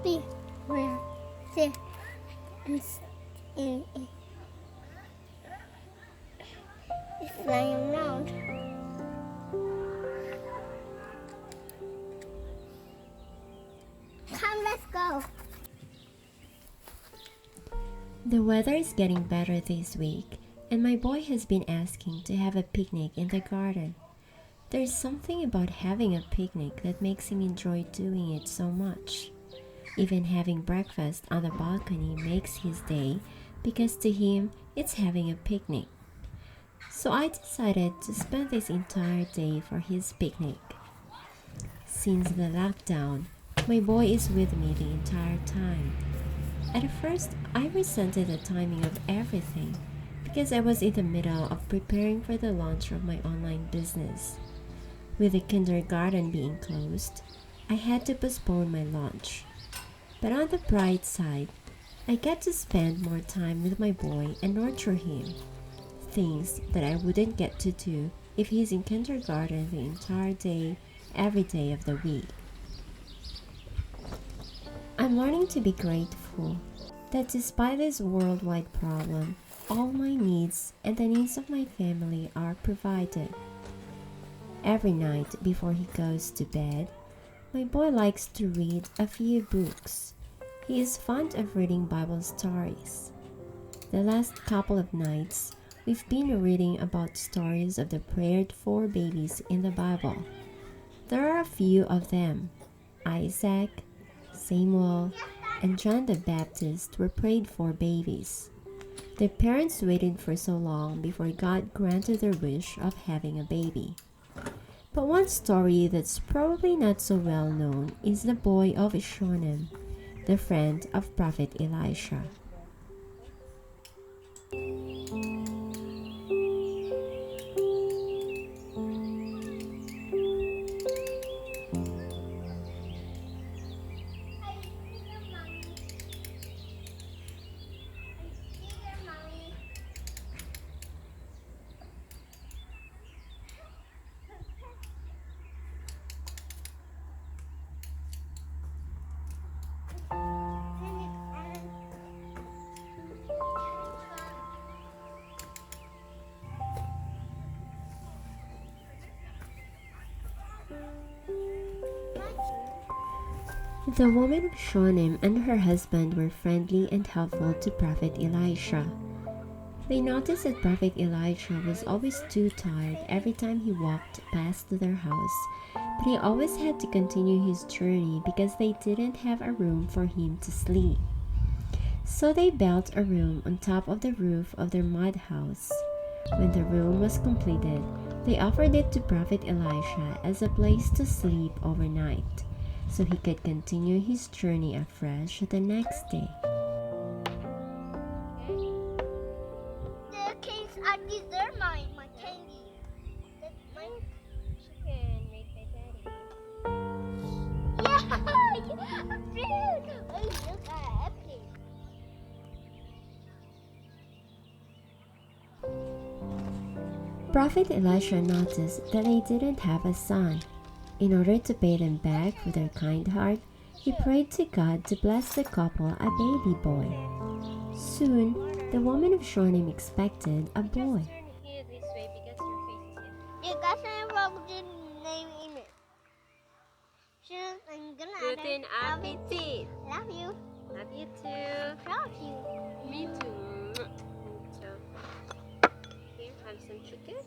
See, where? See, it's, it, it, it's flying around. Come, let's go. The weather is getting better this week, and my boy has been asking to have a picnic in the garden. There's something about having a picnic that makes him enjoy doing it so much. Even having breakfast on the balcony makes his day because to him it's having a picnic. So I decided to spend this entire day for his picnic. Since the lockdown, my boy is with me the entire time. At first, I resented the timing of everything because I was in the middle of preparing for the launch of my online business. With the kindergarten being closed, I had to postpone my launch. But on the bright side, I get to spend more time with my boy and nurture him, things that I wouldn't get to do if he's in kindergarten the entire day, every day of the week. I'm learning to be grateful that despite this worldwide problem, all my needs and the needs of my family are provided. Every night before he goes to bed, my boy likes to read a few books. He is fond of reading Bible stories. The last couple of nights, we've been reading about stories of the prayed for babies in the Bible. There are a few of them. Isaac, Samuel, and John the Baptist were prayed for babies. Their parents waited for so long before God granted their wish of having a baby. But one story that's probably not so well known is the boy of Shunem, the friend of Prophet Elisha. The woman of Shunem and her husband were friendly and helpful to Prophet Elisha. They noticed that Prophet Elisha was always too tired every time he walked past their house, but he always had to continue his journey because they didn't have a room for him to sleep. So they built a room on top of the roof of their mud house. When the room was completed, they offered it to Prophet Elisha as a place to sleep overnight, so he could continue his journey afresh the next day. The cakes, I deserve my candy. That's my Chicken made by Daddy. yeah, a fruit. Oh, look at apple. Prophet Elisha noticed that they didn't have a son. In order to pay them back for their kind heart, he prayed to God to bless the couple a baby boy. Soon, the woman of Shunem expected a boy. You guys wrote the name in it. Soon I'm gonna add it. Appetit. Love you. Love you too. Proud of you. Me too. Here, have some chicken.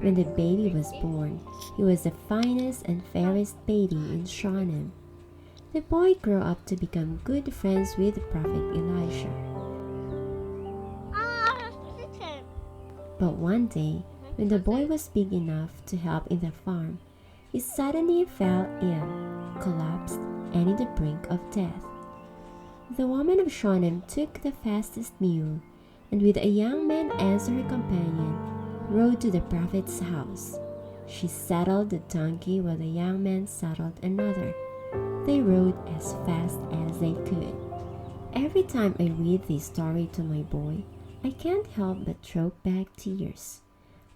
When the baby was born, he was the finest and fairest baby in Shunem. The boy grew up to become good friends with Prophet Elisha. Chicken. But one day, when the boy was big enough to help in the farm, he suddenly fell ill, collapsed, and in the brink of death. The woman of Shunem took the fastest mule, and with a young man as her companion, rode to the prophet's house. She saddled the donkey while the young man saddled another. They rode as fast as they could. Every time I read this story to my boy, I can't help but choke back tears.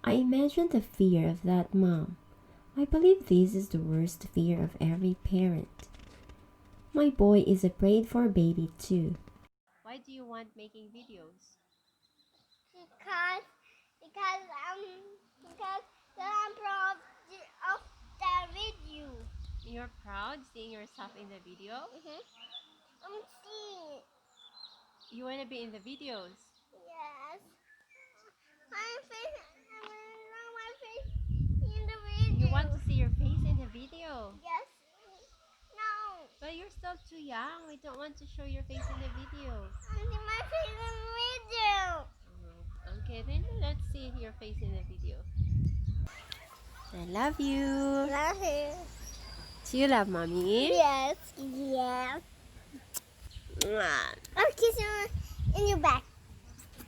I imagine the fear of that mom. I believe this is the worst fear of every parent. My boy is afraid for baby too. Why do you want making videos? Because because because I'm proud of the video. You're proud seeing yourself in the video? I'm seeing. You want to be in the videos? Yes. My face in the video. You want to see your face in the video? Yes. No. But you're still too young. We don't want to show your face in the video. I see my face in the video. Okay, then let's see your face in the video. I love you. Love you. Do you love mommy? Yes. Yes. I'll kiss you in your back.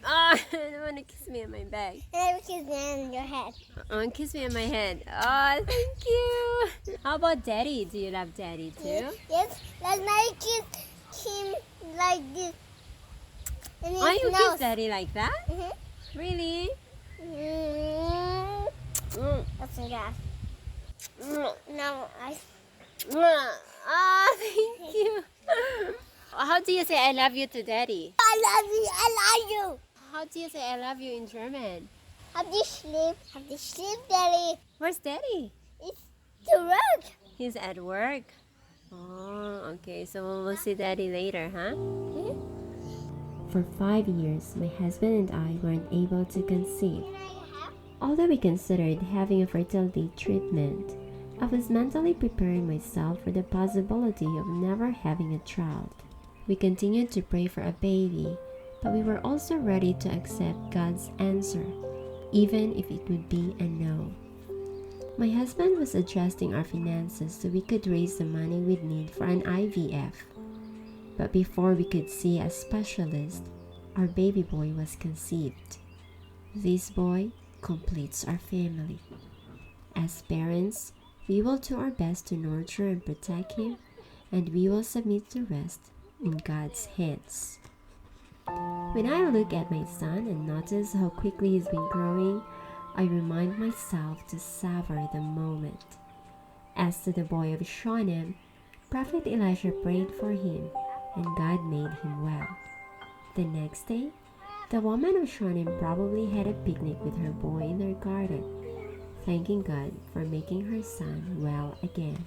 Oh, I don't want to kiss me on my back. And I will kiss you on your head. Oh, kiss me on my head. Oh, thank you. How about daddy? Do you love daddy too? Yes. Let's not kiss him like this. And Oh, you nose. kiss daddy like that? Mm-hmm. Really? That's a gas. No, I. Oh, thank you. How do you say I love you to daddy? I love you. I love you. How do you say I love you in German? Have you sleep? Have you sleep, Daddy? Where's daddy? It's to work. He's at work. Oh, okay. So we'll see daddy later, huh? For 5 years, my husband and I weren't able to conceive. Although we considered having a fertility treatment, I was mentally preparing myself for the possibility of never having a child. We continued to pray for a baby, but we were also ready to accept God's answer, even if it would be a no. My husband was adjusting our finances so we could raise the money we'd need for an IVF. But before we could see a specialist, our baby boy was conceived. This boy completes our family. As parents, we will do our best to nurture and protect him, and we will submit the rest in God's hands. When I look at my son and notice how quickly he's been growing, I remind myself to savor the moment. As to the boy of Shunem, Prophet Elijah prayed for him, and God made him well. The next day, the woman of Shunem probably had a picnic with her boy in their garden, thanking God for making her son well again.